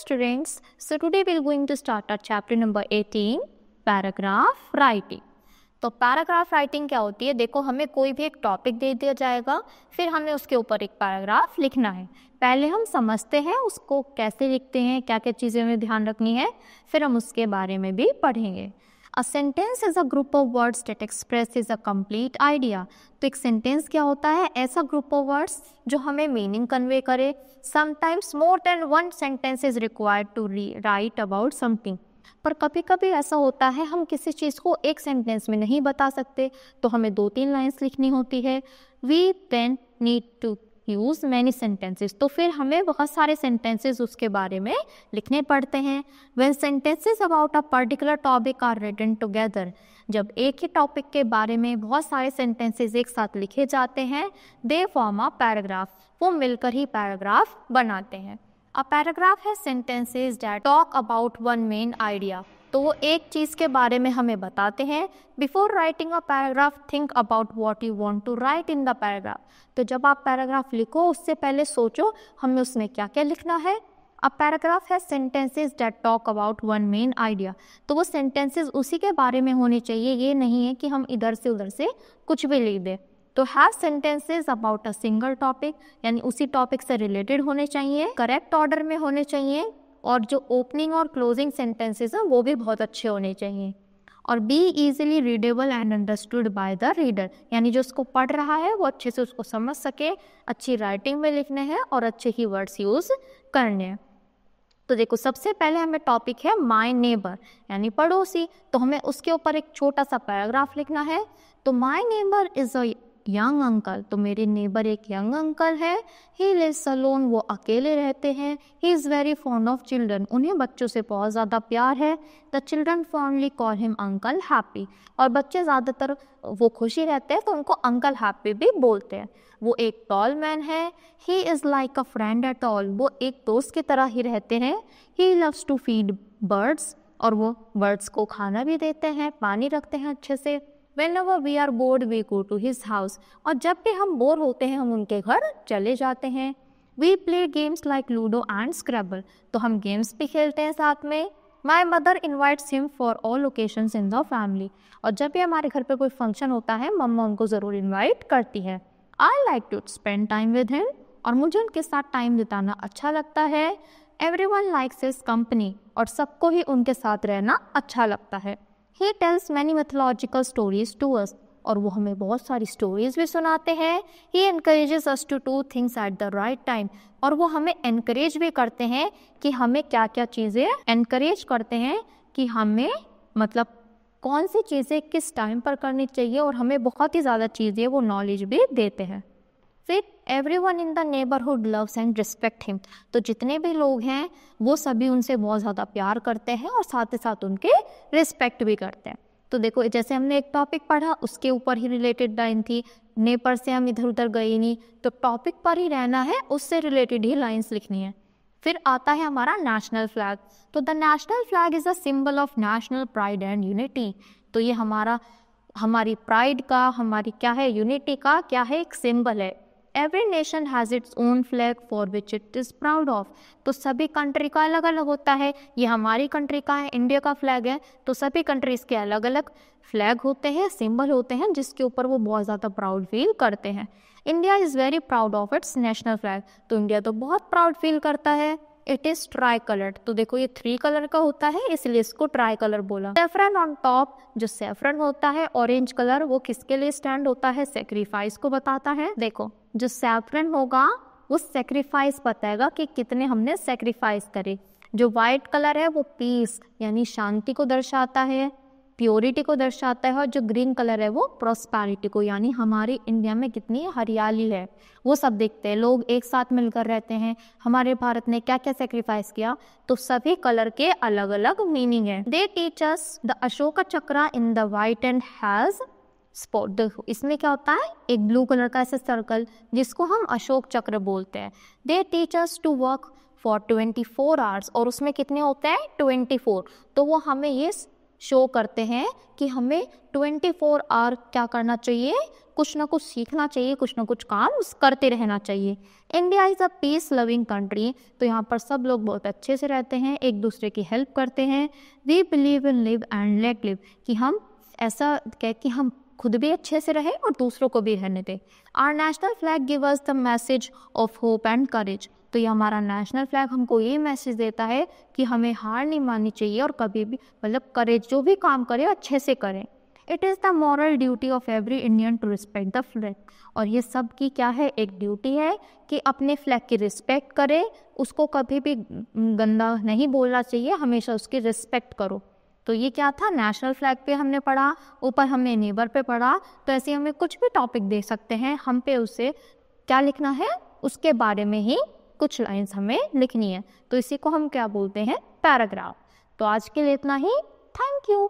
students, so today we're going to start our chapter number 18, paragraph writing. तो paragraph writing क्या होती है? देखो, हमें कोई भी एक टॉपिक दे दिया जाएगा, फिर हमें उसके ऊपर एक पैराग्राफ लिखना है. पहले हम समझते हैं उसको कैसे लिखते हैं, क्या क्या चीज़ें हमें ध्यान रखनी है, फिर हम उसके बारे में भी पढ़ेंगे. A sentence is a group of words that expresses a complete idea. तो एक सेंटेंस क्या होता है? ऐसा ग्रुप ऑफ वर्ड्स जो हमें मीनिंग कन्वे करे. Sometimes more than one sentence is required to write about something. पर कभी कभी ऐसा होता है हम किसी चीज़ को एक सेंटेंस में नहीं बता सकते, तो हमें 2-3 लाइन्स लिखनी होती है. We then need to use many sentences. तो फिर हमें बहुत सारे सेंटेंसेस उसके बारे में लिखने पड़ते हैं. When sentences about a particular topic are written together, जब एक ही टॉपिक के बारे में बहुत सारे सेंटेंसेस एक साथ लिखे जाते हैं, दे फॉर्म अ पैराग्राफ, वो मिलकर ही पैराग्राफ बनाते हैं. अ पैराग्राफ है sentences that talk about one main idea. तो वो एक चीज़ के बारे में हमें बताते हैं. Before writing a paragraph think about what you want to write in the paragraph. तो जब आप पैराग्राफ लिखो उससे पहले सोचो हमें उसमें क्या क्या लिखना है. अ पैराग्राफ है sentences that talk about one main idea. तो वो सेंटेंसेस उसी के बारे में होने चाहिए, ये नहीं है कि हम इधर से उधर से कुछ भी लिख दें. तो have sentences about a single topic, यानी उसी टॉपिक से रिलेटेड होने चाहिए, करेक्ट ऑर्डर में होने चाहिए, और जो ओपनिंग और क्लोजिंग सेंटेंसेस हैं वो भी बहुत अच्छे होने चाहिए. और be easily readable and understood by the reader, यानी जो उसको पढ़ रहा है वो अच्छे से उसको समझ सके. अच्छी राइटिंग में लिखने हैं और अच्छे ही वर्ड्स यूज़ करने हैं. तो देखो, सबसे पहले हमें टॉपिक है माय नेबर, यानी पड़ोसी. तो हमें उसके ऊपर एक छोटा सा पैराग्राफ लिखना है. तो my neighbour is a young uncle. तो मेरे नेबर एक यंग अंकल है. ही लिव्स अलोन, वो अकेले रहते हैं. He is very fond of children, उन्हें बच्चों से बहुत ज़्यादा प्यार है. The children fondly call him uncle happy, और बच्चे ज़्यादातर वो खुशी रहते हैं तो उनको अंकल हैप्पी भी बोलते हैं. वो एक टॉल मैन है. He is like a friend at all, वो एक दोस्त की तरह ही रहते हैं. He loves to feed birds, और वो बर्ड्स को खाना भी देते हैं, पानी रखते हैं अच्छे से. Whenever we are bored, we go to his house, और जब भी हम बोर होते हैं हम उनके घर चले जाते हैं. We play games like Ludo and Scrabble, तो हम गेम्स भी खेलते हैं साथ में. My mother invites him for all occasions in the family, और जब भी हमारे घर पे कोई फंक्शन होता है मम्मा उनको ज़रूर इनवाइट करती है. I like to spend time with him, और मुझे उनके साथ टाइम बिताना अच्छा लगता है. Everyone likes his company, और सबको ही उनके साथ रहना अच्छा लगता है. He tells many mythological stories to us, और वो हमें बहुत सारी स्टोरीज भी सुनाते हैं. He encourages us to do things at the right time, और वो हमें encourage भी करते हैं कि हमें क्या क्या चीज़ें encourage करते हैं कि हमें मतलब कौन सी चीज़ें किस टाइम पर करनी चाहिए, और हमें बहुत ही ज़्यादा चीज़ें वो नॉलेज भी देते हैं. फिर everyone in the neighbourhood loves and respect him, तो जितने भी लोग हैं वो सभी उनसे बहुत ज़्यादा प्यार करते हैं और साथ ही साथ उनके रिस्पेक्ट भी करते हैं. तो देखो, जैसे हमने एक टॉपिक पढ़ा उसके ऊपर ही रिलेटेड लाइन थी, नेबर से हम इधर उधर गए नहीं, तो टॉपिक पर ही रहना है, उससे रिलेटेड ही लाइन्स लिखनी है. फिर आता है हमारा नेशनल फ्लैग. तो the national flag is a symbol of national pride and unity. तो ये हमारी प्राइड का, हमारी क्या है, यूनिटी का क्या है, एक सिंबल है. Every nation has its own flag for which it is proud of. तो सभी कंट्री का अलग अलग होता है. ये हमारी कंट्री का है, इंडिया का फ्लैग है, तो सभी कंट्रीज़ के अलग अलग फ्लैग होते हैं, सिंबल होते हैं, जिसके ऊपर वो बहुत ज़्यादा प्राउड फील करते हैं. India is very proud of its national flag. तो इंडिया तो बहुत प्राउड फील करता है. It is try coloured. तो देखो, ये 3 कलर का होता है, इसलिए इसको ट्राई कलर बोला. सेफ्रन ऑन टॉप, जो सेफ्रन होता है ऑरेंज कलर, वो किसके लिए स्टैंड होता है? सेक्रीफाइस को बताता है. देखो, जो सैफरन होगा वो सेक्रीफाइस बताएगा कि कितने हमने सेक्रीफाइस करे. जो वाइट कलर है वो पीस यानी शांति को दर्शाता है, प्योरिटी को दर्शाता है. और जो ग्रीन कलर है वो प्रॉस्पेरिटी को, यानी हमारी इंडिया में कितनी हरियाली है वो सब देखते हैं. लोग एक साथ मिलकर रहते हैं. हमारे भारत ने क्या क्या सेक्रीफाइस किया, तो सभी कलर के अलग अलग मीनिंग है. They teach us the Ashok chakra in the white and has spot. देखो, इसमें क्या होता है, एक ब्लू कलर का ऐसा सर्कल जिसको हम अशोक चक्र बोलते हैं. They teach us to work for 24 hours, और उसमें कितने होते हैं, 24. तो वो हमें ये शो करते हैं कि हमें 24 आवर क्या करना चाहिए, कुछ ना कुछ सीखना चाहिए, कुछ ना कुछ काम करते रहना चाहिए। India is a peace loving country, तो यहाँ पर सब लोग बहुत अच्छे से रहते हैं, एक दूसरे की हेल्प करते हैं। We believe in live and let live, कि हम ऐसा कह कि हम खुद भी अच्छे से रहे और दूसरों को भी रहने दें। Our national flag give us the message of hope and courage, तो ये हमारा नेशनल फ्लैग हमको ये मैसेज देता है कि हमें हार नहीं माननी चाहिए और कभी भी मतलब करेज, जो भी काम करें अच्छे से करें। It is the moral duty of every Indian to respect the flag, और ये सब की क्या है, एक ड्यूटी है कि अपने फ्लैग की रिस्पेक्ट करें, उसको कभी भी गंदा नहीं बोलना चाहिए, हमेशा उसकी रिस्पेक्ट करो। तो ये क्या था, नेशनल फ्लैग पे हमने पढ़ा, ऊपर हमने नेबर पे पढ़ा। तो ऐसे हमें कुछ भी टॉपिक दे सकते हैं, हम पे उसे क्या लिखना है, उसके बारे में ही कुछ लाइंस हमें लिखनी है, तो इसी को हम क्या बोलते हैं, पैराग्राफ। तो आज के लिए इतना ही। Thank you.